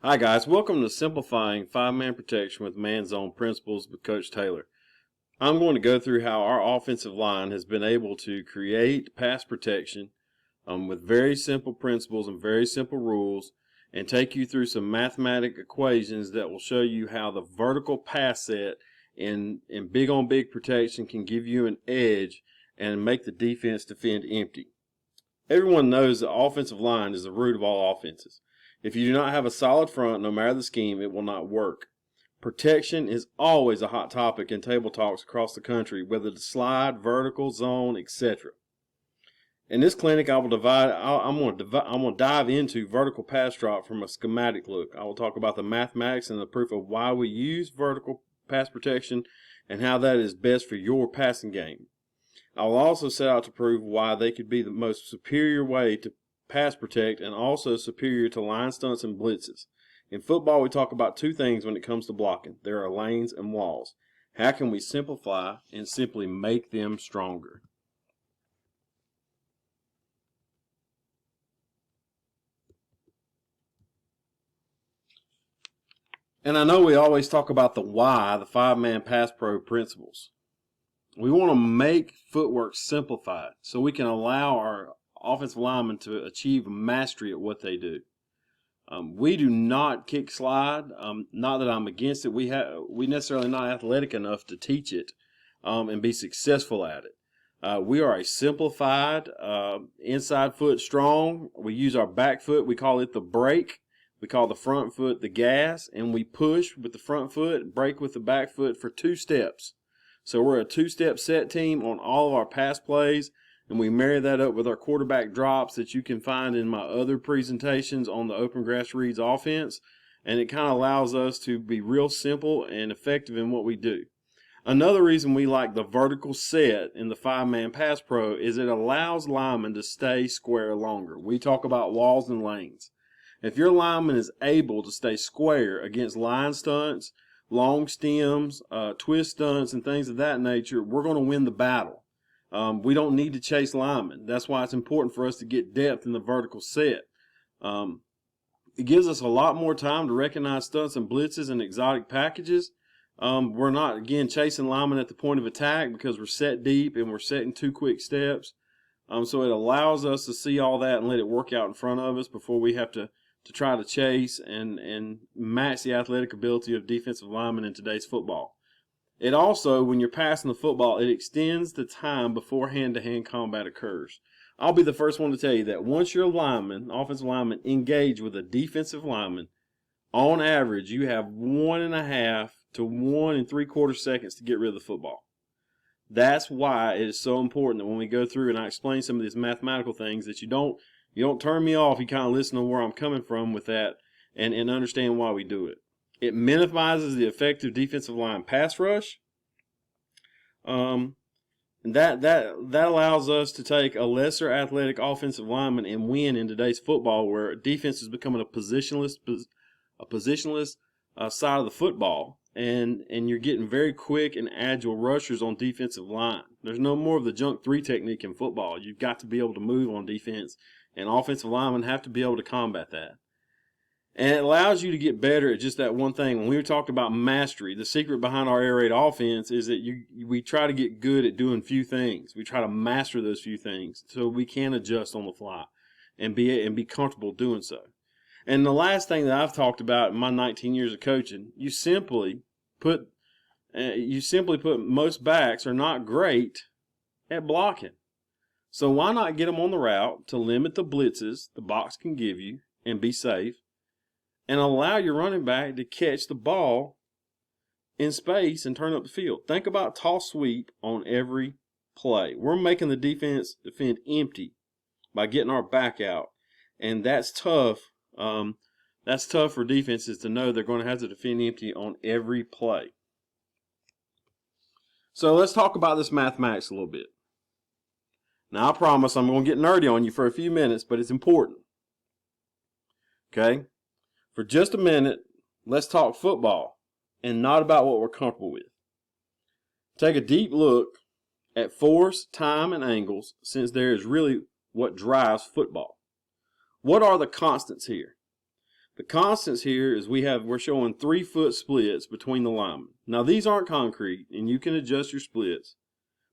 Hi guys, welcome to Simplifying Five-Man Protection with Man Zone Principles with Coach Taylor. I'm going to go through how our offensive line has been able to create pass protection with very simple principles and very simple rules, and take you through some mathematic equations that will show you how the vertical pass set in big-on-big protection can give you an edge and make the defense defend empty. Everyone knows the offensive line is the root of all offenses. If you do not have a solid front, no matter the scheme, it will not work. Protection is always a hot topic in table talks across the country, whether to slide, vertical, zone, etc. In this clinic, I'm going to dive into vertical pass drop from a schematic look. I will talk about the mathematics and the proof of why we use vertical pass protection and how that is best for your passing game. I will also set out to prove why they could be the most superior way to pass protect and also superior to line stunts and blitzes. In football, we talk about two things when it comes to blocking. There are lanes and walls. How can we simplify and simply make them stronger? And I know we always talk about the why, the five-man pass pro principles. We want to make footwork simplified so we can allow our offensive linemen to achieve mastery at what they do. We do not kick slide. Not that I'm against it. We necessarily not athletic enough to teach it and be successful at it. We are a simplified inside foot strong. We use our back foot. We call it the brake. We call the front foot the gas, and we push with the front foot, brake with the back foot for 2 steps. So we're a 2-step set team on all of our pass plays, and we marry that up with our quarterback drops that you can find in my other presentations on the Open Grass Reads offense, and it kind of allows us to be real simple and effective in what we do. Another reason we like the vertical set in the five-man pass pro is it allows linemen to stay square longer. We talk about walls and lanes. If your lineman is able to stay square against line stunts, long stems, twist stunts, and things of that nature, we're going to win the battle. We don't need to chase linemen. That's why it's important for us to get depth in the vertical set. It gives us a lot more time to recognize stunts and blitzes and exotic packages. We're not, again, chasing linemen at the point of attack because we're set deep and we're setting 2 quick steps. So it allows us to see all that and let it work out in front of us before we have to try to chase and match the athletic ability of defensive linemen in today's football. It also, when you're passing the football, it extends the time before hand-to-hand combat occurs. I'll be the first one to tell you that once your offensive lineman, engage with a defensive lineman, on average, you have 1.5 to 1 3/4 seconds to get rid of the football. That's why it is so important that when we go through and I explain some of these mathematical things that you don't turn me off. You kind of listen to where I'm coming from with that and understand why we do it. It minimizes the effective defensive line pass rush. And that allows us to take a lesser athletic offensive lineman and win in today's football, where defense is becoming a positionless side of the football, and you're getting very quick and agile rushers on defensive line. There's no more of the junk 3 technique in football. You've got to be able to move on defense, and offensive linemen have to be able to combat that. And it allows you to get better at just that one thing. When we talked about mastery, the secret behind our air raid offense is that we try to get good at doing few things. We try to master those few things so we can adjust on the fly and be comfortable doing so. And the last thing that I've talked about in my 19 years of coaching, you simply put most backs are not great at blocking. So why not get them on the route to limit the blitzes the box can give you and be safe, and allow your running back to catch the ball in space and turn up the field? Think about toss sweep on every play. We're making the defense defend empty by getting our back out, and that's tough. That's tough for defenses to know they're going to have to defend empty on every play. So let's talk about this mathematics a little bit. Now, I promise I'm going to get nerdy on you for a few minutes, but it's important. Okay? For just a minute, let's talk football and not about what we're comfortable with. Take a deep look at force, time, and angles, since there is really what drives football. What are the constants here? The constants here is we're showing 3-foot splits between the linemen. Now these aren't concrete, and you can adjust your splits,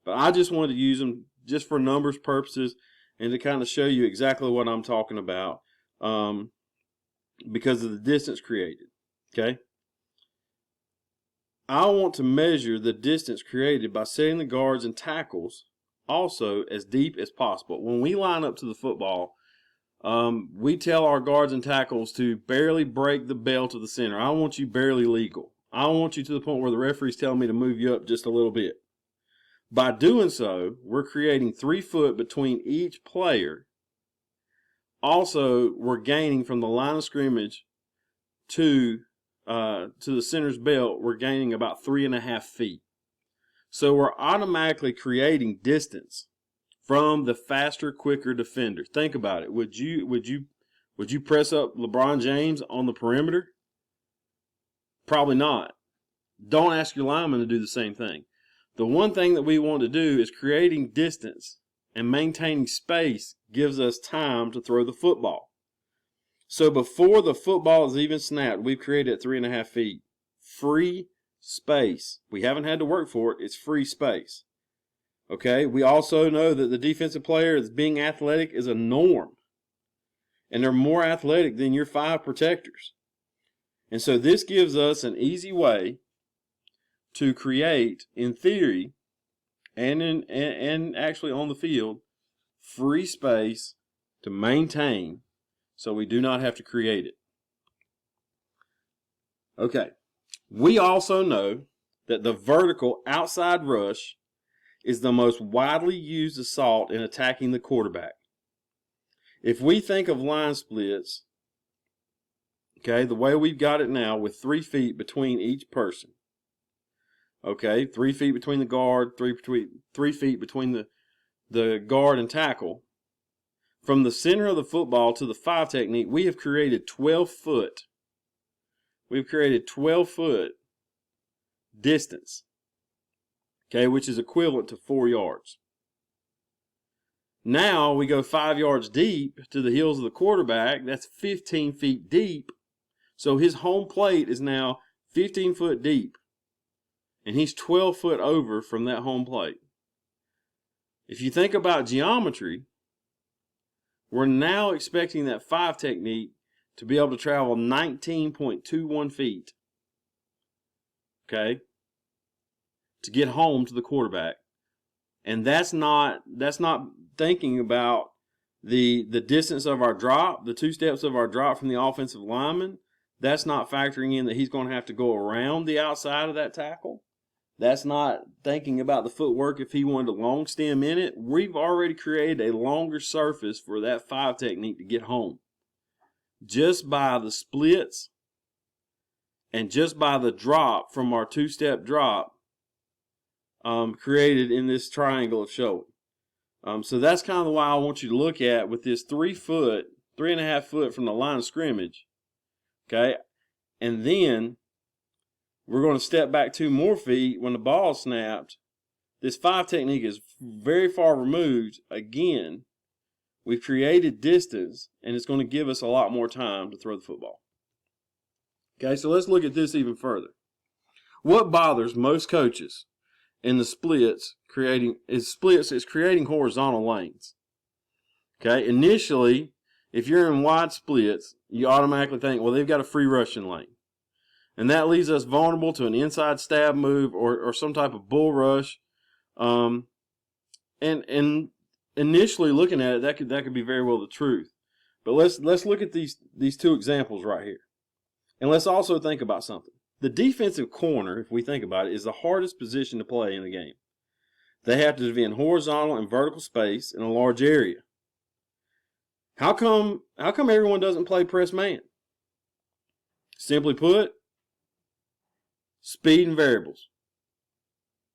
but I just wanted to use them just for numbers purposes and to kind of show you exactly what I'm talking about, because of the distance created. Okay. I want to measure the distance created by setting the guards and tackles also as deep as possible. When we line up to the football, we tell our guards and tackles to barely break the bell to the center. I want you barely legal. I want you to the point where the referee's telling me to move you up just a little bit. By doing so, we're creating 3 foot between each player. Also, we're gaining from the line of scrimmage to the center's belt, we're gaining about 3.5 feet. So we're automatically creating distance from the faster, quicker defender. Think about it. Would you press up LeBron James on the perimeter? Probably not. Don't ask your lineman to do the same thing. The one thing that we want to do is creating distance, and maintaining space gives us time to throw the football. So before the football is even snapped, we've created 3.5 feet. Free space. We haven't had to work for it. It's free space. Okay, we also know that the defensive player is being athletic is a norm. And they're more athletic than your 5 protectors. And so this gives us an easy way to create, in theory, and actually on the field, free space to maintain, so we do not have to create it. Okay, we also know that the vertical outside rush is the most widely used assault in attacking the quarterback. If we think of line splits, okay, the way we've got it now with 3 feet between each person, okay, 3 feet between the guard, 3 feet between the guard and tackle. From the center of the football to the 5 technique, we have created 12 foot. We've created 12 foot distance, okay, which is equivalent to 4 yards. Now we go 5 yards deep to the heels of the quarterback. That's 15 feet deep. So his home plate is now 15 foot deep. And he's 12 foot over from that home plate. If you think about geometry, we're now expecting that 5 technique to be able to travel 19.21 feet. Okay? To get home to the quarterback. And that's not thinking about the distance of our drop, the 2 steps of our drop from the offensive lineman. That's not factoring in that he's going to have to go around the outside of that tackle. That's not thinking about the footwork if he wanted to long stem in it. We've already created a longer surface for that 5 technique to get home. Just by the splits and just by the drop from our 2-step drop created in this triangle of showing. So that's kind of why I want you to look at with this 3 foot, 3.5 foot from the line of scrimmage. Okay. And then we're going to step back 2 more feet when the ball snapped. This 5 technique is very far removed. Again, we've created distance, and it's going to give us a lot more time to throw the football. Okay, so let's look at this even further. What bothers most coaches in the splits is creating horizontal lanes. Okay, initially, if you're in wide splits, you automatically think, well, they've got a free rushing lane. And that leaves us vulnerable to an inside stab move or some type of bull rush. And initially looking at it, that could be very well the truth. But let's look at these 2 examples right here. And let's also think about something. The defensive corner, if we think about it, is the hardest position to play in the game. They have to be in horizontal and vertical space in a large area. How come everyone doesn't play press man? Simply put, speed and variables.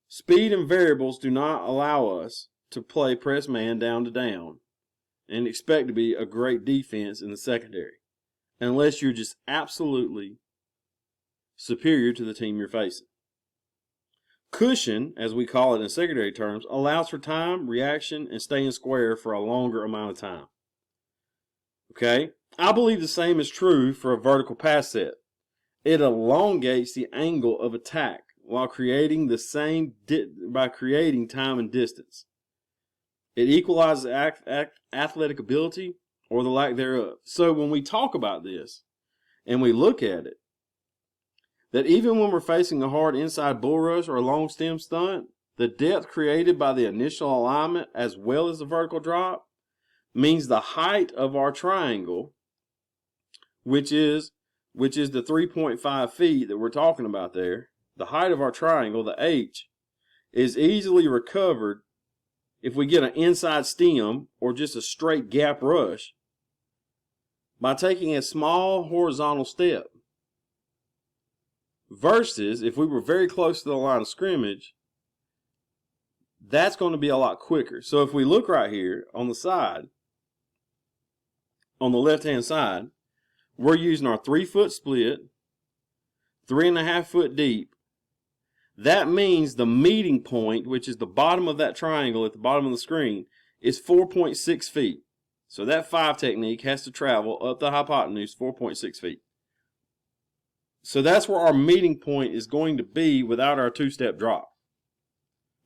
Speed and variables do not allow us to play press man down to down and expect to be a great defense in the secondary unless you're just absolutely superior to the team you're facing. Cushion, as we call it in secondary terms, allows for time, reaction, and staying square for a longer amount of time. Okay? I believe the same is true for a vertical pass set. It elongates the angle of attack while creating the same by creating time and distance. It equalizes athletic ability or the lack thereof. So when we talk about this and we look at it, that even when we're facing a hard inside bull rush or a long stem stunt, the depth created by the initial alignment as well as the vertical drop means the height of our triangle, which is the 3.5 feet that we're talking about there, the height of our triangle, the H, is easily recovered if we get an inside stem or just a straight gap rush by taking a small horizontal step. Versus if we were very close to the line of scrimmage, that's going to be a lot quicker. So if we look right here on the side, on the left-hand side, we're using our 3-foot split, 3.5 foot deep. That means the meeting point, which is the bottom of that triangle at the bottom of the screen, is 4.6 feet. So that 5 technique has to travel up the hypotenuse 4.6 feet. So that's where our meeting point is going to be without our 2-step drop.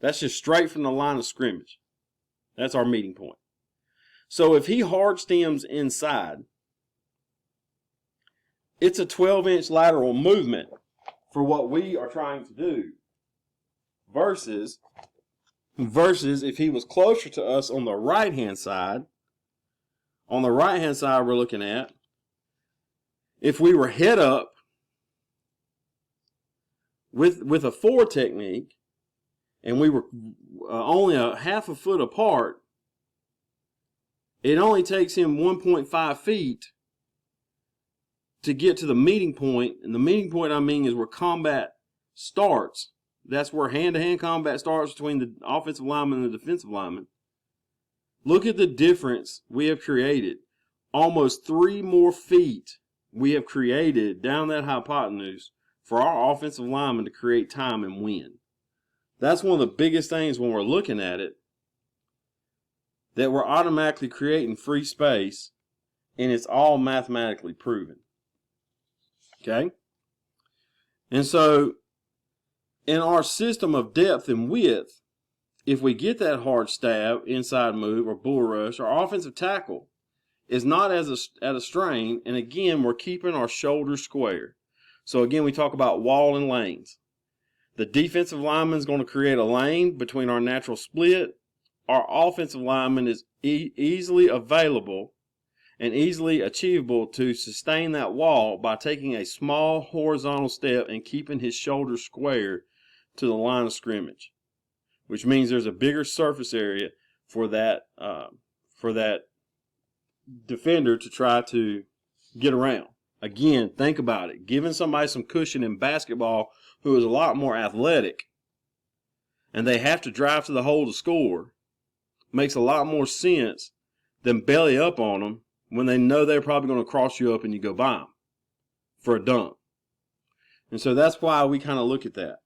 That's just straight from the line of scrimmage. That's our meeting point. So if he hard stems inside, it's a 12-inch lateral movement for what we are trying to do. Versus if he was closer to us on the right-hand side, we're looking at, if we were head up with a 4 technique and we were only a half a foot apart, it only takes him 1.5 feet to get to the meeting point. And the meeting point, I mean, is where combat starts. That's where hand-to-hand combat starts between the offensive lineman and the defensive lineman. Look at the difference we have created. Almost 3 more feet we have created down that hypotenuse for our offensive lineman to create time and win. That's one of the biggest things when we're looking at it, that we're automatically creating free space, and it's all mathematically proven. Okay? And so, in our system of depth and width, if we get that hard stab, inside move, or bull rush, our offensive tackle is not at a strain, and again, we're keeping our shoulders square. So again, we talk about wall and lanes. The defensive lineman is going to create a lane between our natural split. Our offensive lineman is easily available and easily achievable to sustain that wall by taking a small horizontal step and keeping his shoulders square to the line of scrimmage, which means there's a bigger surface area for that defender to try to get around. Again, think about it. Giving somebody some cushion in basketball who is a lot more athletic and they have to drive to the hole to score makes a lot more sense than belly up on them when they know they're probably going to cross you up and you go by them for a dunk. And so that's why we kind of look at that.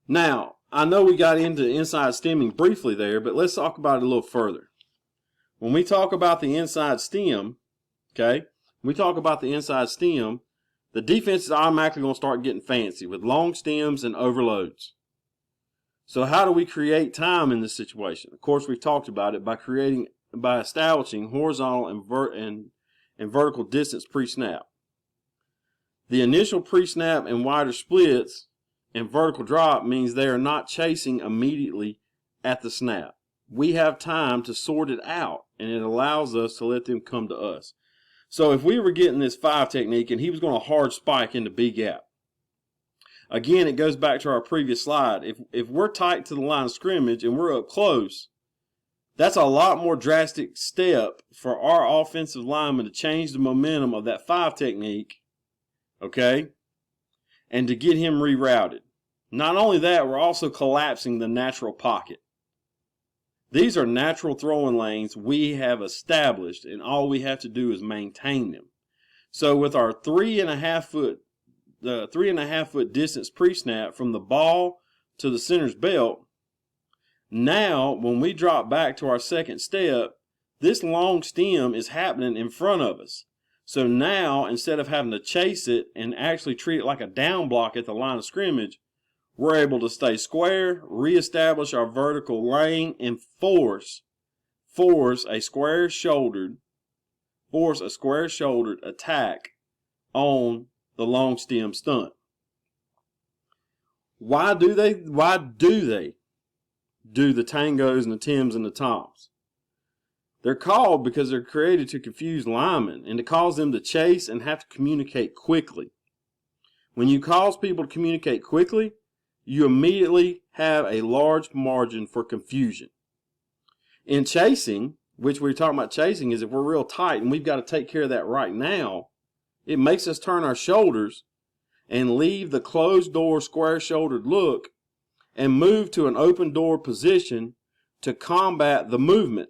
Now, I know we got into inside stemming briefly there, but let's talk about it a little further. When we talk about the inside stem, okay, the defense is automatically going to start getting fancy with long stems and overloads. So how do we create time in this situation? Of course, we've talked about it by establishing horizontal and vertical distance pre-snap. The initial pre-snap and wider splits and vertical drop means they are not chasing immediately at the snap. We have time to sort it out, and it allows us to let them come to us. So if we were getting this 5 technique and he was going to hard spike into B gap, again, it goes back to our previous slide. If we're tight to the line of scrimmage and we're up close, that's a lot more drastic step for our offensive lineman to change the momentum of that 5 technique, okay, and to get him rerouted. Not only that, we're also collapsing the natural pocket. These are natural throwing lanes we have established, and all we have to do is maintain them. So with our 3.5 foot distance pre-snap from the ball to the center's belt, now when we drop back to our second step, this long stem is happening in front of us. So now, instead of having to chase it and actually treat it like a down block at the line of scrimmage, we're able to stay square, reestablish our vertical lane, and force a square-shouldered attack on the long stem stunt. Why do they do the tangos and the tims and the toms? They're called because they're created to confuse linemen and to cause them to chase and have to communicate quickly. When you cause people to communicate quickly, you immediately have a large margin for confusion. In chasing, which we're talking about chasing, is if we're real tight and we've got to take care of that right now, it makes us turn our shoulders and leave the closed door square-shouldered look and move to an open door position to combat the movement.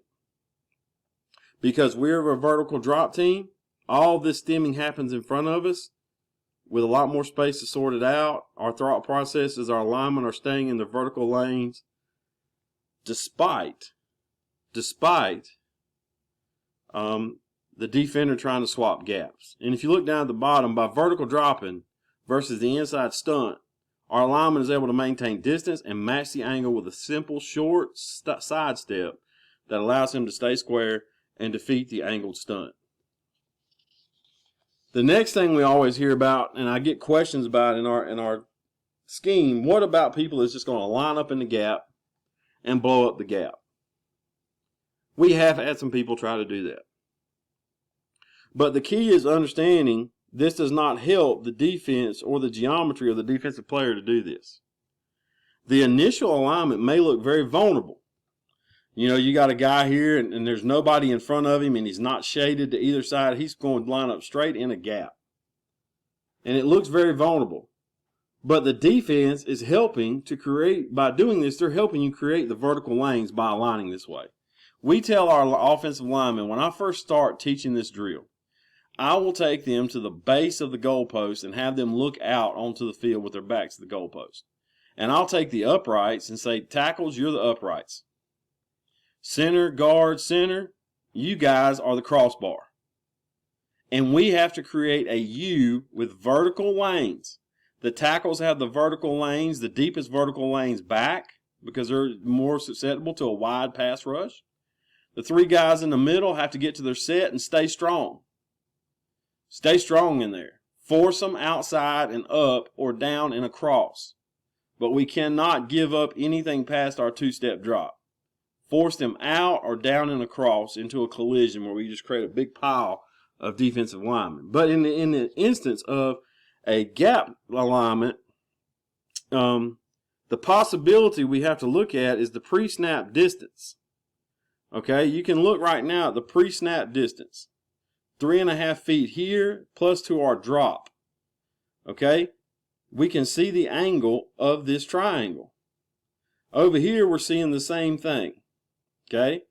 Because we're a vertical drop team, all this stemming happens in front of us with a lot more space to sort it out. Our thought process is our linemen are staying in the vertical lanes despite the defender trying to swap gaps. And if you look down at the bottom, by vertical dropping versus the inside stunt, our lineman is able to maintain distance and match the angle with a simple short side step that allows him to stay square and defeat the angled stunt. The next thing we always hear about, and I get questions about in our scheme, what about people that's just going to line up in the gap and blow up the gap? We have had some people try to do that. But the key is understanding this does not help the defense or the geometry of the defensive player to do this. The initial alignment may look very vulnerable. You know, you got a guy here and there's nobody in front of him and he's not shaded to either side. He's going to line up straight in a gap. And it looks very vulnerable. But the defense is helping to create, by doing this, they're helping you create the vertical lanes by aligning this way. We tell our offensive linemen, when I first start teaching this drill, I will take them to the base of the goalpost and have them look out onto the field with their backs to the goalpost. And I'll take the uprights and say, tackles, you're the uprights. Center, guard, center, you guys are the crossbar. And we have to create a U with vertical lanes. The tackles have the vertical lanes, the deepest vertical lanes back because they're more susceptible to a wide pass rush. The three guys in the middle have to get to their set and stay strong. Stay strong in there. Force them outside and up or down and across. But we cannot give up anything past our two-step drop. Force them out or down and across into a collision where we just create a big pile of defensive linemen. But in the instance of a gap alignment, the possibility we have to look at is the pre-snap distance. Okay, you can look right now at the pre-snap distance. 3.5 feet here plus to our drop. Okay, we can see the angle of this triangle. Over here, we're seeing the same thing. Okay,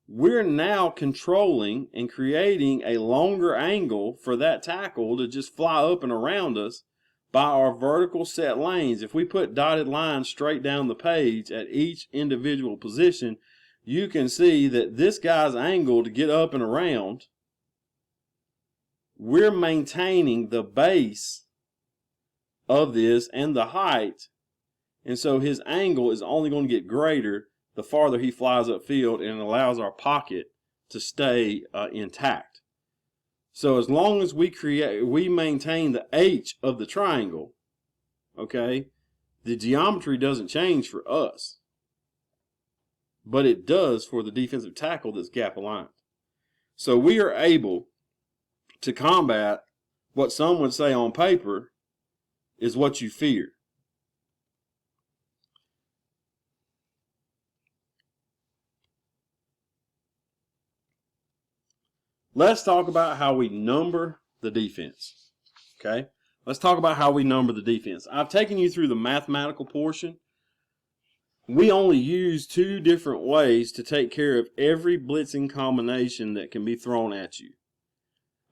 we're now controlling and creating a longer angle for that tackle to just fly up and around us by our vertical set lanes. If we put dotted lines straight down the page at each individual position, you can see that this guy's angle to get up and around, we're maintaining the base of this and the height, and so his angle is only going to get greater the farther he flies upfield, and it allows our pocket to stay intact. So as long as we maintain the H of the triangle, okay, the geometry doesn't change for us, but it does for the defensive tackle that's gap aligned. So we are able to combat what some would say on paper is what you fear. Let's talk about how we number the defense. Okay? Let's talk about how we number the defense. I've taken you through the mathematical portion. We only use two different ways to take care of every blitzing combination that can be thrown at you.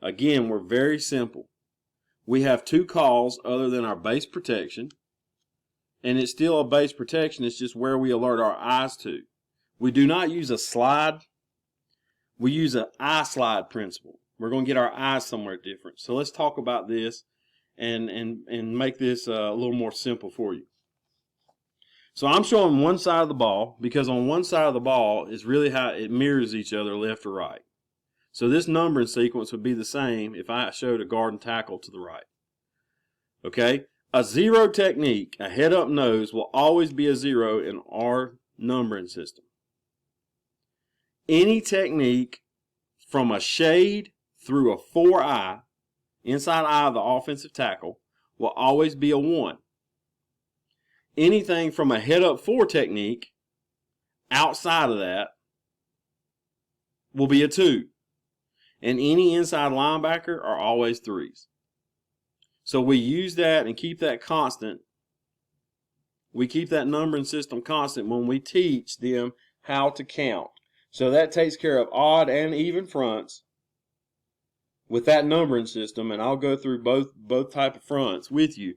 Again, we're very simple. We have two calls other than our base protection, and it's still a base protection. It's just where we alert our eyes to. We do not use a slide. we use an eye slide principle. We're going to get our eyes somewhere different. So let's talk about this and make this a little more simple for you. So I'm showing one side of the ball because on one side of the ball is really how it mirrors each other, left or right. So this numbering sequence would be the same if I showed a guard and tackle to the right. Okay? A zero technique, a head up nose, will always be a zero in our numbering system. Any technique from a shade through a 4-eye, inside eye of the offensive tackle, will always be a 1. Anything from a head up 4 technique outside of that will be a 2. And any inside linebacker are always 3s. So we use that and keep that constant. We keep that numbering system constant when we teach them how to count. So that takes care of odd and even fronts with that numbering system, and I'll go through both type of fronts with you.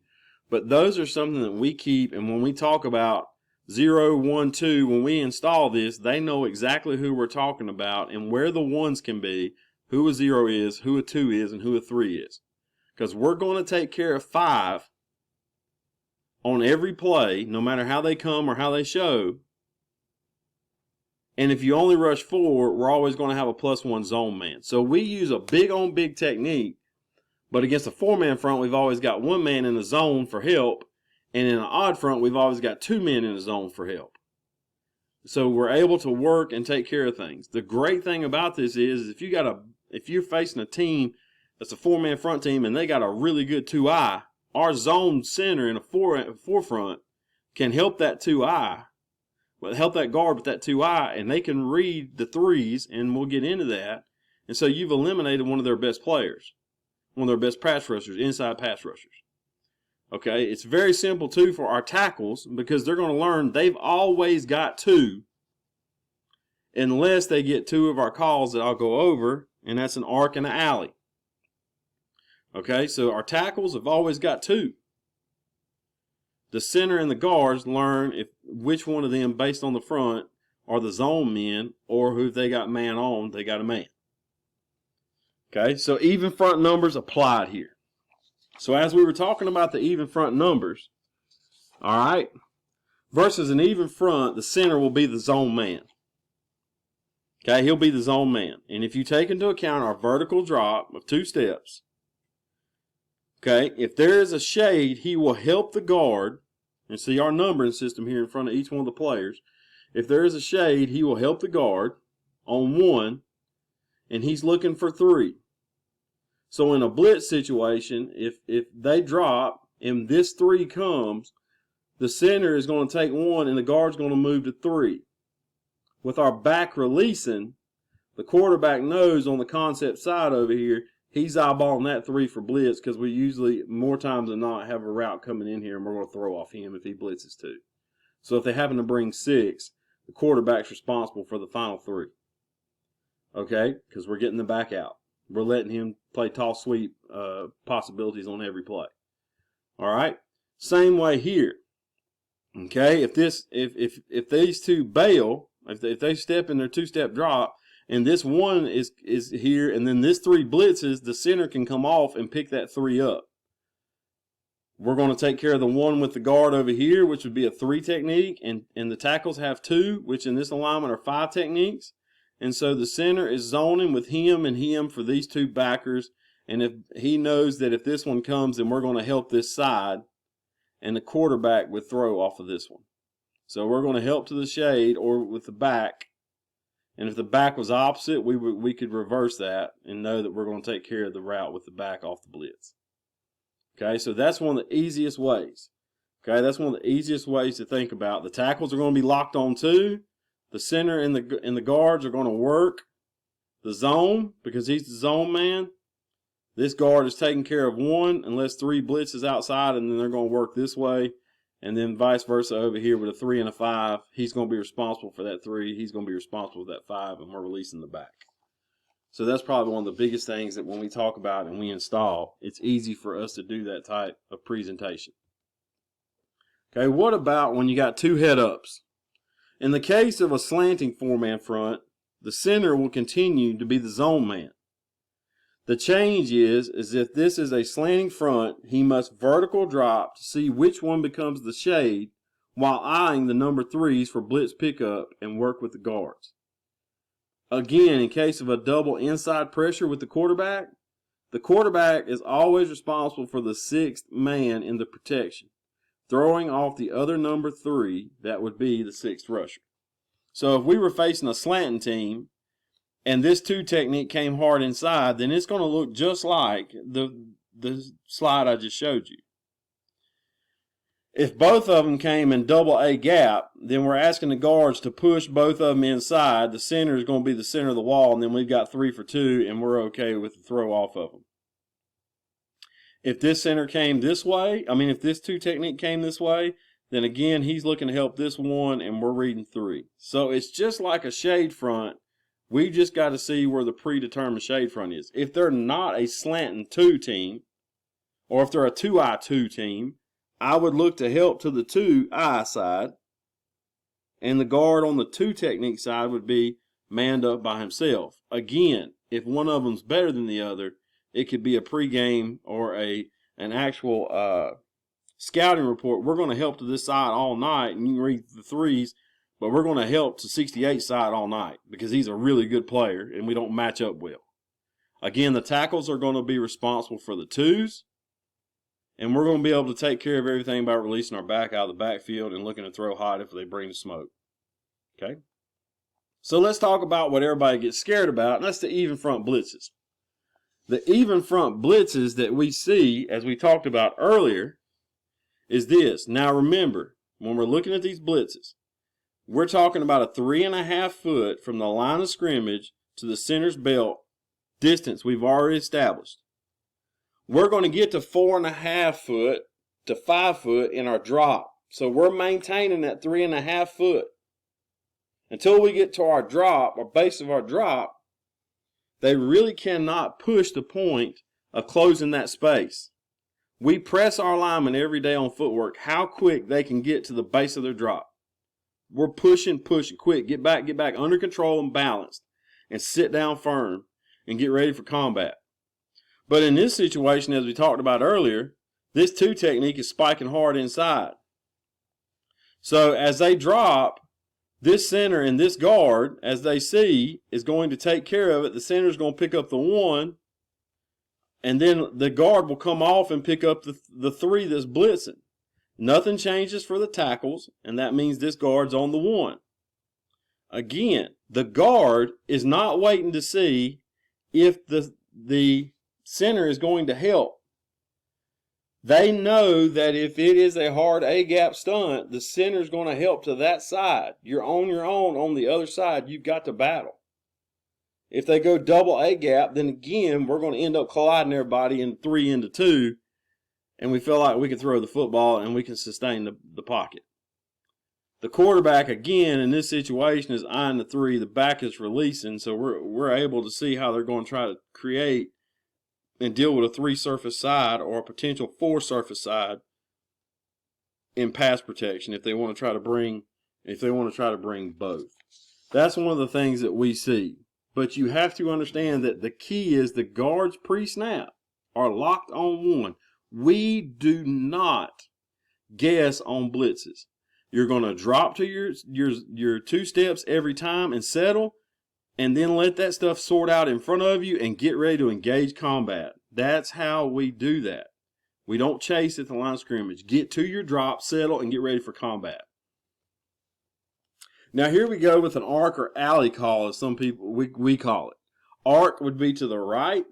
But those are something that we keep, and when we talk about 0, 1, 2, when we install this, they know exactly who we're talking about and where the ones can be, who a 0 is, who a 2 is, and who a 3 is. Because we're going to take care of 5 on every play, no matter how they come or how they show. And if you only rush 4, we're always going to have a +1 zone man. So we use a big on big technique. But against a 4-man front, we've always got 1 man in the zone for help. And in an odd front, we've always got 2 men in the zone for help. So we're able to work and take care of things. The great thing about this is if you're facing a team that's a 4-man front team and they got a really good 2-eye, our zone center in a 4 front can help that 2-eye, help that guard with that 2-eye, and they can read the 3s, and we'll get into that. And so you've eliminated one of their best players. One of their best pass rushers, inside pass rushers. Okay, it's very simple too for our tackles because they're going to learn they've always got 2 unless they get 2 of our calls that I'll go over, and that's an arc and an alley. Okay, so our tackles have always got 2. The center and the guards learn which one of them based on the front are the zone men, or who they got man on, they got a man. Okay, so even front numbers applied here. So as we were talking about the even front numbers, all right, versus an even front, the center will be the zone man. Okay, he'll be the zone man. And if you take into account our vertical drop of 2 steps, okay, if there is a shade, he will help the guard. And see our numbering system here in front of each one of the players. If there is a shade, he will help the guard on 1, and he's looking for 3. So in a blitz situation, if they drop and this 3 comes, the center is going to take 1 and the guard's going to move to 3. With our back releasing, the quarterback knows on the concept side over here, he's eyeballing that 3 for blitz because we usually, more times than not, have a route coming in here and we're going to throw off him if he blitzes 2. So if they happen to bring 6, the quarterback's responsible for the final 3. Okay? Because we're getting the back out. We're letting him play toss sweep possibilities on every play. All right? Same way here. Okay? If these 2 bail, if they step in their 2-step drop, and this 1 is here, and then this 3 blitzes, the center can come off and pick that 3 up. We're going to take care of the 1 with the guard over here, which would be a 3 technique, and the tackles have 2, which in this alignment are 5 techniques. And so the center is zoning with him and him for these 2 backers, and if he knows that if this one comes, then we're going to help this side, and the quarterback would throw off of this one. So we're going to help to the shade or with the back. And if the back was opposite, we could reverse that and know that we're going to take care of the route with the back off the blitz. Okay, so that's one of the easiest ways. Okay, that's one of the easiest ways to think about. The tackles are going to be locked on 2. The center and the guards are going to work the zone because he's the zone man. This guard is taking care of 1 unless 3 blitzes outside, and then they're going to work this way. And then vice versa over here with a 3 and a 5. He's going to be responsible for that 3. He's going to be responsible for that 5, and we're releasing the back. So that's probably one of the biggest things that when we talk about and we install, it's easy for us to do that type of presentation. Okay, what about when you got 2 head ups? In the case of a slanting 4-man front, The center will continue to be the zone man. The change is if this is a slanting front, he must vertical drop to see which one becomes the shade while eyeing the number 3s for blitz pickup and work with the guards. Again, in case of a double inside pressure with the quarterback is always responsible for the 6th man in the protection, throwing off the other number 3, that would be the 6th rusher. So if we were facing a slanting team and this 2 technique came hard inside, then it's going to look just like the slide I just showed you. If both of them came in double A gap, then we're asking the guards to push both of them inside. The center is going to be the center of the wall, and then we've got 3 for 2, and we're okay with the throw off of them. If this center came this way, if this 2 technique came this way, then again, he's looking to help this 1, and we're reading 3. So it's just like a shade front. We just got to see where the predetermined shade front is. If they're not a slanting 2 team, or if they're a 2I2 team, I would look to help to the 2I side, and the guard on the 2 technique side would be manned up by himself. Again, if one of them's better than the other, it could be a pregame or an actual scouting report. We're going to help to this side all night, and you can read the 3s, but we're going to help to 68 side all night because he's a really good player and we don't match up well. Again, the tackles are going to be responsible for the 2s, and we're going to be able to take care of everything by releasing our back out of the backfield and looking to throw hot if they bring the smoke. Okay? So let's talk about what everybody gets scared about, and that's the even front blitzes. The even front blitzes that we see, as we talked about earlier, is this. Now remember, when we're looking at these blitzes, we're talking about a 3.5 foot from the line of scrimmage to the center's belt distance we've already established. We're going to get to 4.5 foot to 5 foot in our drop. So we're maintaining that 3.5 foot until we get to our drop, our base of our drop. They really cannot push the point of closing that space. We press our linemen every day on footwork how quick they can get to the base of their drop. We're pushing quick, get back under control and balanced, and sit down firm and get ready for combat. But in this situation, as we talked about earlier, this 2 technique is spiking hard inside. So as they drop, this center and this guard, as they see, is going to take care of it. The center is going to pick up the 1, and then the guard will come off and pick up the 3 that's blitzing. Nothing changes for the tackles, and that means this guard's on the 1. Again, the guard is not waiting to see if the center is going to help. They know that if it is a hard A-gap stunt, the center is going to help to that side. You're on your own on the other side. You've got to battle. If they go double A-gap, then again, we're going to end up colliding everybody in 3 into 2, and we feel like we can throw the football and we can sustain the pocket. The quarterback, again, in this situation is eyeing the 3. The back is releasing, so we're able to see how they're going to try to create and deal with a 3 surface side or a potential 4 surface side in pass protection if they want to try to bring both. That's one of the things that we see. But you have to understand that the key is the guards pre-snap are locked on 1. We do not guess on blitzes. You're going to drop to your 2 steps every time and settle, and then let that stuff sort out in front of you and get ready to engage combat. That's how we do that. We don't chase at the line of scrimmage. Get to your drop, settle, and get ready for combat. Now here we go with an arc or alley call, as some people we call it. Arc would be to the right.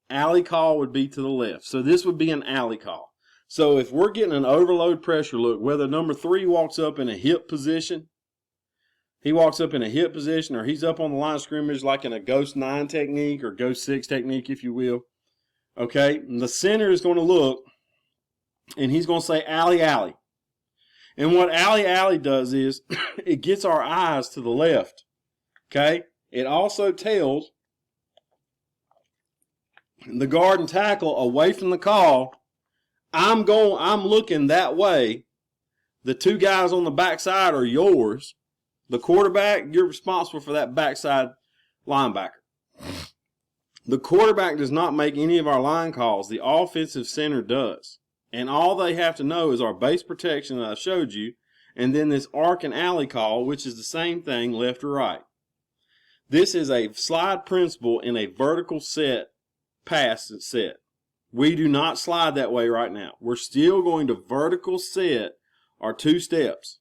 Alley call would be to the left. So this would be an alley call. So if we're getting an overload pressure look, whether number 3 walks up in a hip position, or he's up on the line of scrimmage like in a Ghost 9 technique or Ghost 6 technique, if you will. Okay, and the center is going to look, and he's going to say alley, alley. And what alley, alley does is it gets our eyes to the left. Okay, it also tells the guard and tackle away from the call, I'm looking that way. The 2 guys on the backside are yours. The quarterback, you're responsible for that backside linebacker. The quarterback does not make any of our line calls. The offensive center does. And all they have to know is our base protection that I showed you, and then this arc and alley call, which is the same thing left or right. This is a slide principle in a vertical set pass set. We do not slide that way right now. We're still going to vertical set our 2 steps,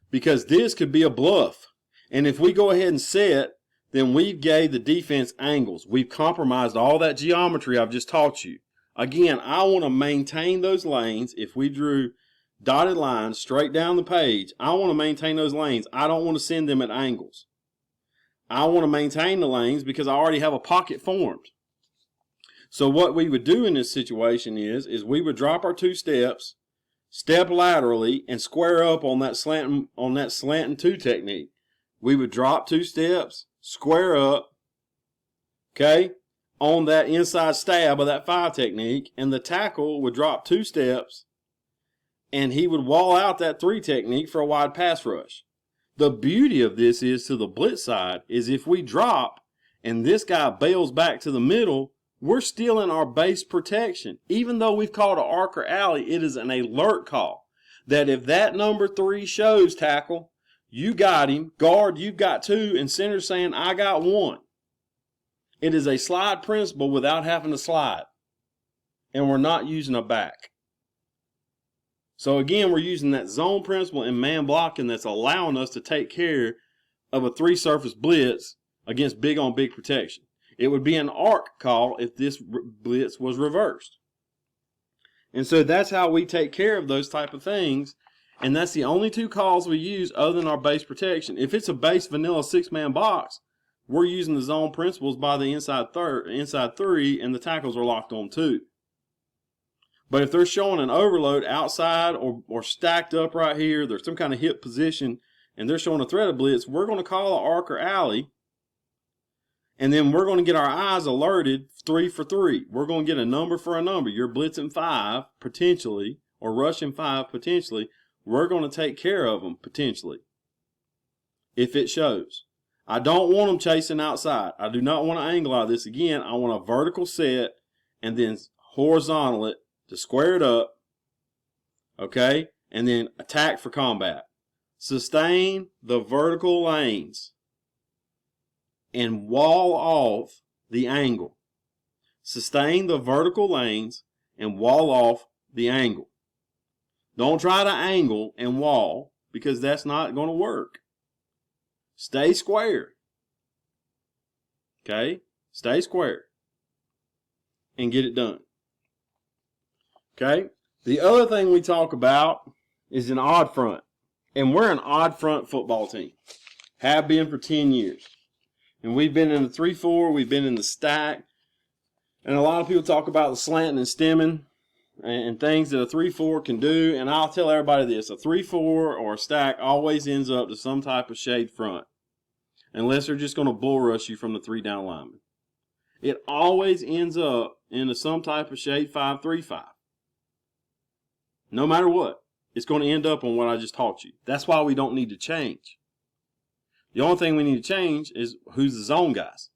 because this could be a bluff. And if we go ahead and set, then we've gave the defense angles. We've compromised all that geometry I've just taught you. Again, I want to maintain those lanes. If we drew dotted lines straight down the page, I want to maintain those lanes. I don't want to send them at angles. I want to maintain the lanes because I already have a pocket formed. So what we would do in this situation is we would drop our 2 steps, step laterally, and square up on that slanting 2 technique. We would drop 2 steps, square up, okay, on that inside stab of that 5 technique, and the tackle would drop 2 steps, and he would wall out that 3 technique for a wide pass rush. The beauty of this is, to the blitz side, is if we drop and this guy bails back to the middle, we're still in our base protection. Even though we've called an arc or alley, it is an alert call that if that number 3 shows tackle, you got him. Guard, you've got 2, and center saying, I got 1. It is a slide principle without having to slide. And we're not using a back. So again, we're using that zone principle and man blocking that's allowing us to take care of a 3 surface blitz against big on big protection. It would be an arc call if this blitz was reversed. And so that's how we take care of those type of things. And that's the only 2 calls we use other than our base protection. If it's a base vanilla 6-man box, we're using the zone principles by the inside 3, and the tackles are locked on 2. But if they're showing an overload outside or stacked up right here, there's some kind of hip position, and they're showing a threaded blitz, we're going to call an arc or alley, and then we're going to get our eyes alerted 3 for 3. We're going to get a number for a number. You're blitzing 5 potentially, or rushing 5 potentially. We're going to take care of them potentially if it shows. I don't want them chasing outside. I do not want to angle out of this. Again, I want a vertical set and then horizontal it to square it up, okay, and then attack for combat. Sustain the vertical lanes and wall off the angle. Sustain the vertical lanes and wall off the angle. Don't try to angle and wall, because that's not going to work. Stay square. Okay? Stay square. And get it done. Okay? The other thing we talk about is an odd front. And we're an odd front football team. Have been for 10 years. And we've been in the 3-4. We've been in the stack. And a lot of people talk about the slanting and stemming and things that a 3-4 can do. And I'll tell everybody this. A 3-4 or a stack always ends up to some type of shade front. Unless they're just going to bull rush you from the 3-down lineman. It always ends up into some type of shade 5-3-5. No matter what. It's going to end up on what I just taught you. That's why we don't need to change. The only thing we need to change is who's the zone guys.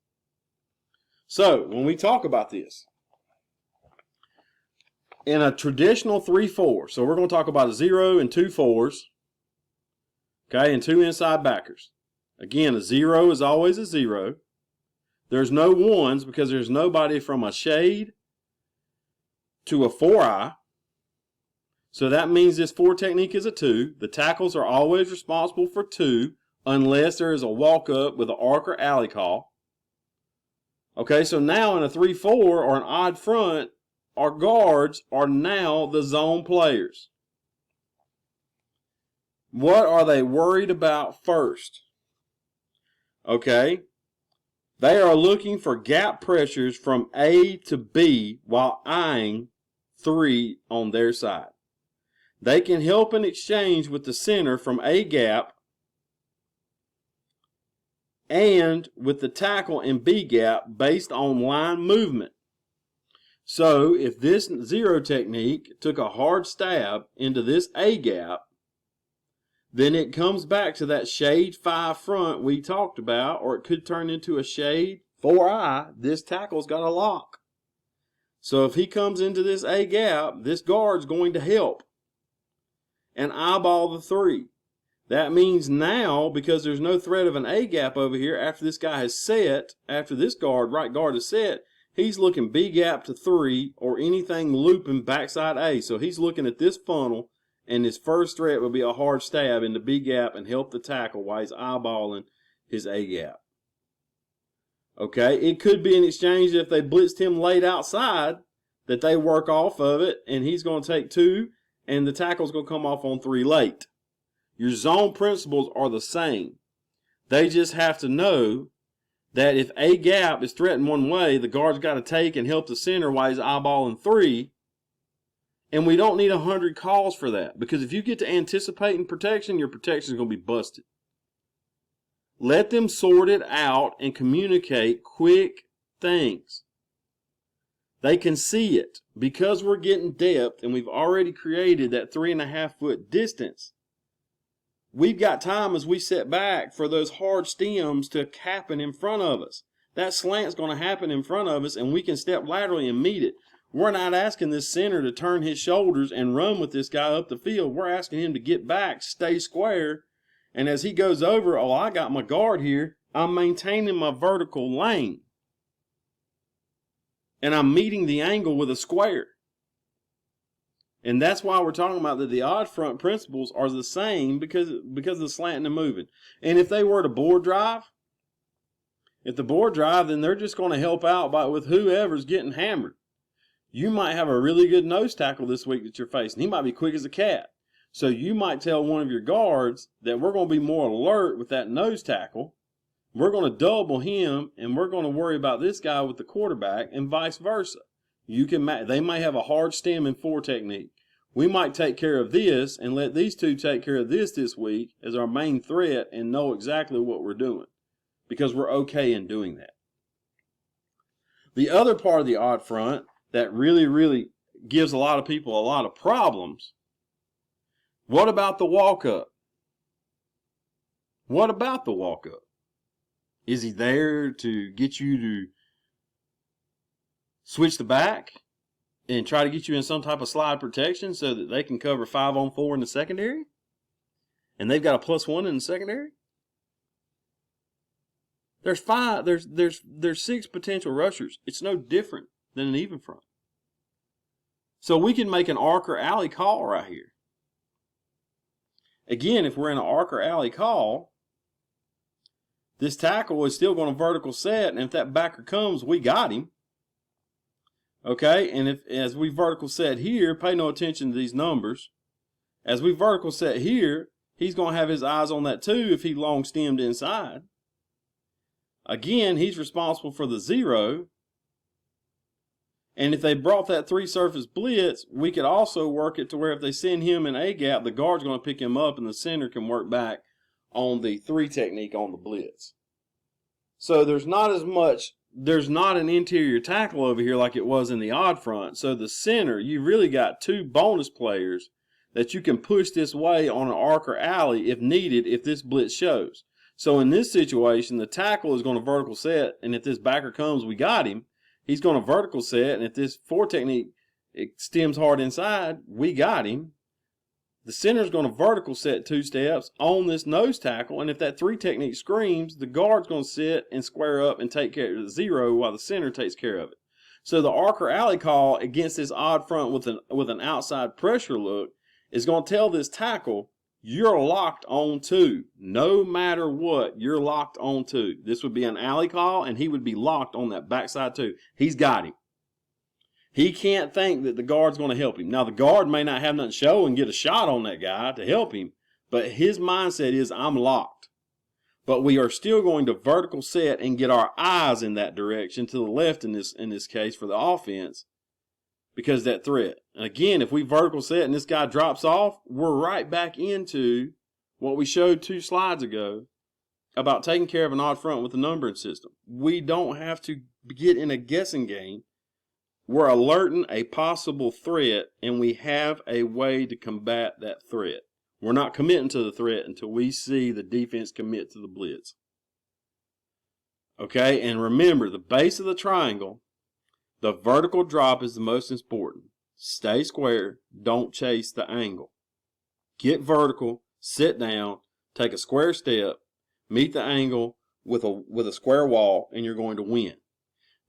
So, when we talk about this, in a traditional 3-4, so we're going to talk about a 0 and 2 4s, okay, and 2 inside backers. Again, a 0 is always a 0. There's no 1s because there's nobody from a shade to a 4-eye. So that means this 4 technique is a 2. The tackles are always responsible for 2 unless there is a walk-up with an arc or alley call. Okay, so now in a 3-4 or an odd front, our guards are now the zone players. What are they worried about first? Okay, they are looking for gap pressures from A to B while eyeing 3 on their side. They can help in exchange with the center from A gap and with the tackle in B gap based on line movement. So if this 0 technique took a hard stab into this A gap, then it comes back to that shade 5 front we talked about, or it could turn into a shade 4I. This tackle's got a lock. So if he comes into this A gap, this guard's going to help and eyeball the 3. That means now, because there's no threat of an A gap over here, after this guy has set, after this guard, right guard is set, he's looking B gap to 3 or anything looping backside A. So he's looking at this funnel, and his first threat would be a hard stab into B gap and help the tackle while he's eyeballing his A gap. Okay, it could be an exchange if they blitzed him late outside that they work off of it, and he's going to take 2, and the tackle's going to come off on 3 late. Your zone principles are the same. They just have to know that if A gap is threatened one way, the guard's got to take and help the center while he's eyeballing 3. And we don't need 100 calls for that, because if you get to anticipating protection, your protection is going to be busted. Let them sort it out and communicate quick things. They can see it. Because we're getting depth and we've already created that 3.5 foot distance, we've got time as we set back for those hard stems to happen in front of us. That slant's going to happen in front of us, and we can step laterally and meet it. We're not asking this center to turn his shoulders and run with this guy up the field. We're asking him to get back, stay square, and as he goes over, oh, I got my guard here, I'm maintaining my vertical lane. And I'm meeting the angle with a square. And that's why we're talking about that the odd front principles are the same because of the slanting and moving. And if they were to board drive, then they're just going to help out with whoever's getting hammered. You might have a really good nose tackle this week that you're facing. He might be quick as a cat. So you might tell one of your guards that we're going to be more alert with that nose tackle. We're going to double him, and we're going to worry about this guy with the quarterback, and vice versa. They may have a hard stem and 4 technique. We might take care of this and let these two take care of this week as our main threat and know exactly what we're doing because we're okay in doing that. The other part of the odd front that really, really gives a lot of people a lot of problems. What about the walk-up? What about the walk-up? Is he there to get you to switch the back and try to get you in some type of slide protection so that they can cover 5-on-4 in the secondary? And they've got a +1 in the secondary? There's 6 potential rushers. It's no different than an even front. So we can make an arc or alley call right here. Again, if we're in an arc or alley call, this tackle is still going to vertical set, and if that backer comes, we got him. Okay, and as we vertical set here, pay no attention to these numbers. As we vertical set here, he's going to have his eyes on that 2 if he long stemmed inside. Again, he's responsible for the 0. And if they brought that 3 surface blitz, we could also work it to where if they send him in A gap, the guard's going to pick him up and the center can work back on the 3 technique on the blitz. So there's not an interior tackle over here like it was in the odd front. So the center, you've really got 2 bonus players that you can push this way on an arc or alley if needed, if this blitz shows. So in this situation, the tackle is going to vertical set, and if this backer comes, we got him. He's going to vertical set, and if this 4 technique stems hard inside, we got him. The center's going to vertical set 2 steps on this nose tackle, and if that 3 technique screams, the guard's going to sit and square up and take care of the 0 while the center takes care of it. So the arc or alley call against this odd front with an outside pressure look is going to tell this tackle, you're locked on 2. No matter what, you're locked on 2. This would be an alley call, and he would be locked on that backside 2. He's got him. He can't think that the guard's going to help him. Now, the guard may not have nothing to show and get a shot on that guy to help him, but his mindset is, I'm locked. But we are still going to vertical set and get our eyes in that direction to the left in this case for the offense because of that threat. And again, if we vertical set and this guy drops off, we're right back into what we showed 2 slides ago about taking care of an odd front with the numbering system. We don't have to get in a guessing game. We're alerting a possible threat, and we have a way to combat that threat. We're not committing to the threat until we see the defense commit to the blitz. Okay, and remember, the base of the triangle, the vertical drop is the most important. Stay square, don't chase the angle. Get vertical, sit down, take a square step, meet the angle with a square wall, and you're going to win.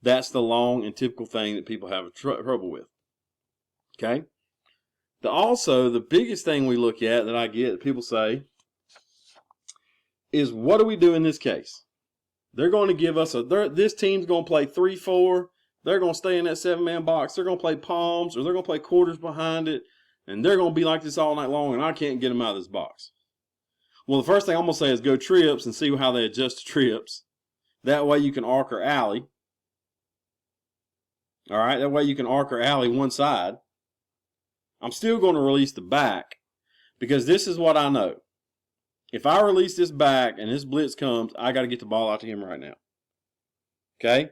That's the long and typical thing that people have trouble with. Okay? Also, the biggest thing we look at that I get that people say is, what do we do in this case? They're going to give us this team's going to play 3-4. They're going to stay in that 7-man box. They're going to play palms, or they're going to play quarters behind it, and they're going to be like this all night long, and I can't get them out of this box. Well, the first thing I'm going to say is go trips and see how they adjust to trips. That way you can arc or alley. All right, that way you can arc or alley one side. I'm still going to release the back, because this is what I know. If I release this back and this blitz comes, I got to get the ball out to him right now. Okay?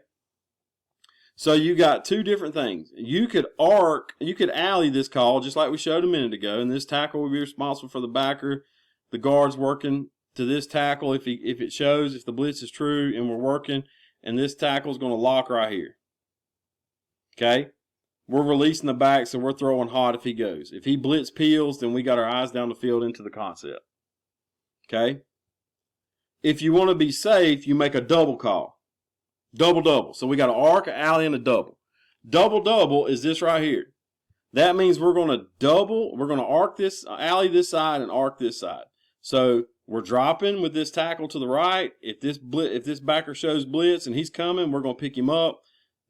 So you got two different things. You could alley this call just like we showed a minute ago, and this tackle will be responsible for the backer. The guard's working to this tackle if it shows, if the blitz is true and we're working, and this tackle's going to lock right here. Okay? We're releasing the back, so we're throwing hot if he goes. If he blitz peels, then we got our eyes down the field into the concept. Okay? If you want to be safe, you make a double call. Double. So we got an arc, an alley, and a double. Double is this right here. That means we're going to arc this, alley this side, and arc this side. So we're dropping with this tackle to the right. If this backer shows blitz and he's coming, we're going to pick him up.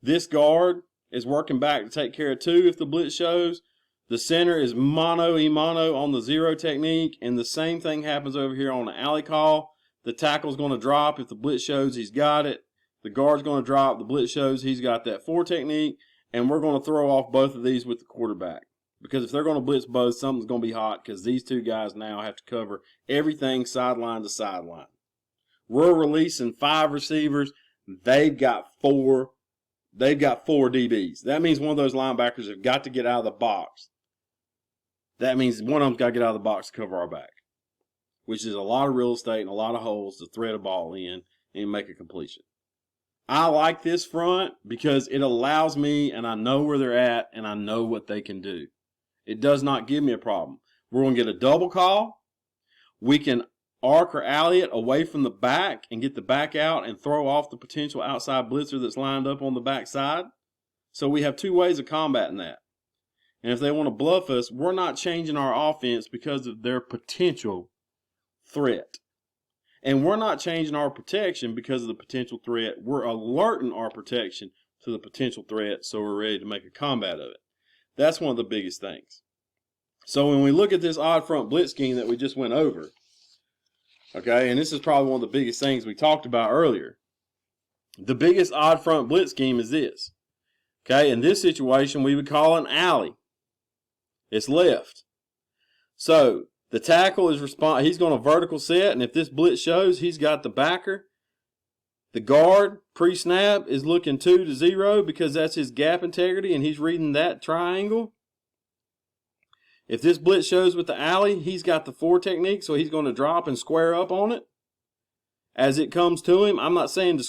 This guard is working back to take care of 2 if the blitz shows. The center is mano y mano on the 0 technique, and the same thing happens over here on the alley call. The tackle's going to drop if the blitz shows he's got it. The guard's going to drop. The blitz shows he's got that 4 technique, and we're going to throw off both of these with the quarterback. Because if they're going to blitz both, something's going to be hot, because these 2 guys now have to cover everything sideline to sideline. We're releasing 5 receivers. They've got 4 DBs. That means one of those linebackers have got to get out of the box. That means one of them's got to get out of the box to cover our back, which is a lot of real estate and a lot of holes to thread a ball in and make a completion. I like this front because it allows me, and I know where they're at, and I know what they can do. It does not give me a problem. We're going to get a double call. We can arc or alley it away from the back and get the back out and throw off the potential outside blitzer that's lined up on the back side. So we have 2 ways of combating that. And if they want to bluff us, we're not changing our offense because of their potential threat. And we're not changing our protection because of the potential threat. We're alerting our protection to the potential threat, so we're ready to make a combat of it. That's one of the biggest things. So when we look at this odd front blitz scheme that we just went over, okay, and this is probably one of the biggest things we talked about earlier. The biggest odd front blitz scheme is this. Okay, in this situation, we would call an alley. It's left. So the tackle is he's going to vertical set, and if this blitz shows, he's got the backer. The guard, pre-snap, is looking 2-0 because that's his gap integrity, and he's reading that triangle. If this blitz shows with the alley, he's got the 4 technique, so he's going to drop and square up on it. As it comes to him, I'm not saying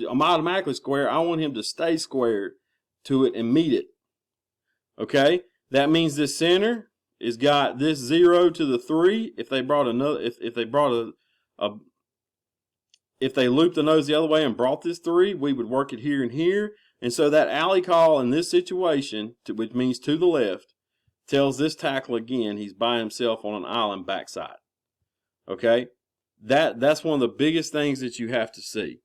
I'm automatically square. I want him to stay squared to it and meet it. Okay? That means this center has got this 0 to the 3. If they brought another, if they looped the nose the other way and brought this 3, we would work it here and here. And so that alley call in this situation, which means to the left, tells this tackle again he's by himself on an island backside. Okay? That's one of the biggest things that you have to see.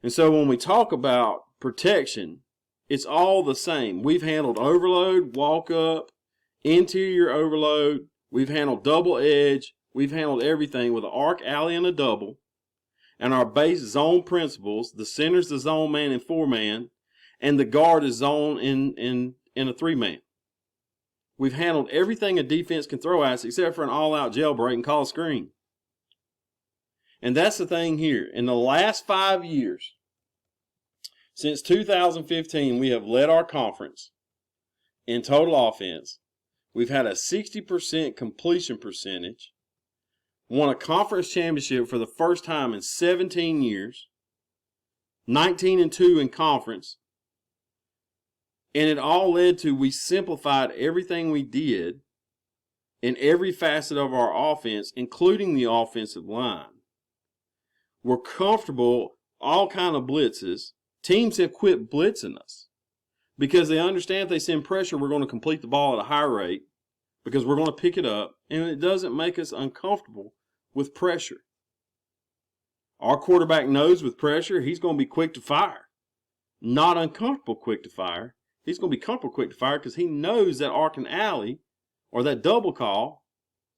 And so when we talk about protection, it's all the same. We've handled overload, walk up, interior overload. We've handled double edge. We've handled everything with an arc, alley, and a double. And our base zone principles, the center's the zone man and 4-man, and the guard is zone in a 3-man. We've handled everything a defense can throw at us except for an all-out jailbreak and call a screen. And that's the thing here. In the last 5 years, since 2015, we have led our conference in total offense. We've had a 60% completion percentage. Won a conference championship for the first time in 17 years. 19-2 in conference. And it all led to we simplified everything we did in every facet of our offense, including the offensive line. We're comfortable, all kind of blitzes. Teams have quit blitzing us because they understand if they send pressure, we're going to complete the ball at a high rate because we're going to pick it up, and it doesn't make us uncomfortable with pressure. Our quarterback knows with pressure, he's going to be quick to fire. Not uncomfortable quick to fire. He's going to be comfortable quick to fire because he knows that arc and alley or that double call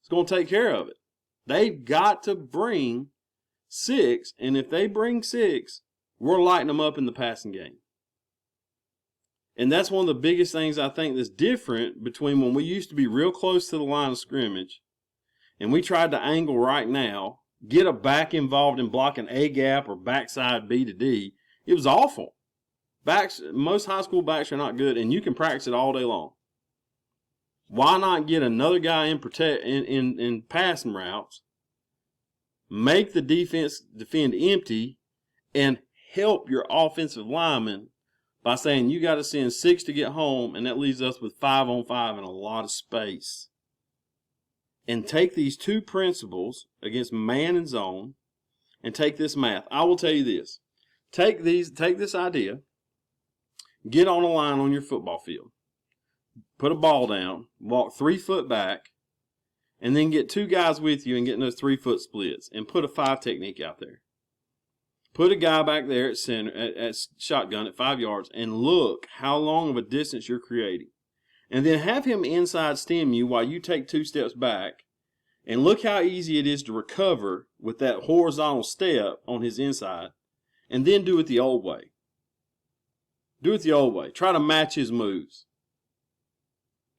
is going to take care of it. They've got to bring 6, and if they bring 6, we're lighting them up in the passing game. And that's one of the biggest things I think that's different between when we used to be real close to the line of scrimmage and we tried to angle right now, get a back involved in blocking A gap or backside B to D. It was awful. Most high school backs are not good, and you can practice it all day long. Why not get another guy in passing routes, make the defense defend empty, and help your offensive linemen by saying you got to send 6 to get home, and that leaves us with 5-on-5 and a lot of space. And take these 2 principles against man and zone and take this math. I will tell you this. Take this idea, get on a line on your football field, put a ball down, walk 3 foot back, and then get 2 guys with you and get in those 3-foot splits and put a 5 technique out there. Put a guy back there at center, at shotgun at 5 yards, and look how long of a distance you're creating. And then have him inside stem you while you take 2 steps back, and look how easy it is to recover with that horizontal step on his inside, and then do it the old way. Do it the old way. Try to match his moves.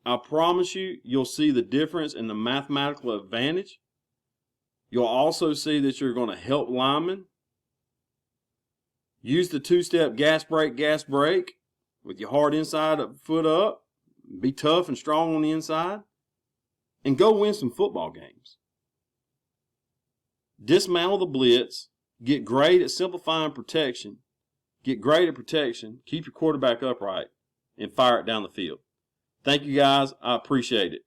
I promise you, you'll see the difference in the mathematical advantage. You'll also see that you're going to help linemen. Use the 2-step gas break with your hard inside foot up. Be tough and strong on the inside. And go win some football games. Dismantle the blitz. Get great at simplifying protection. Get great at protection. Keep your quarterback upright. And fire it down the field. Thank you guys. I appreciate it.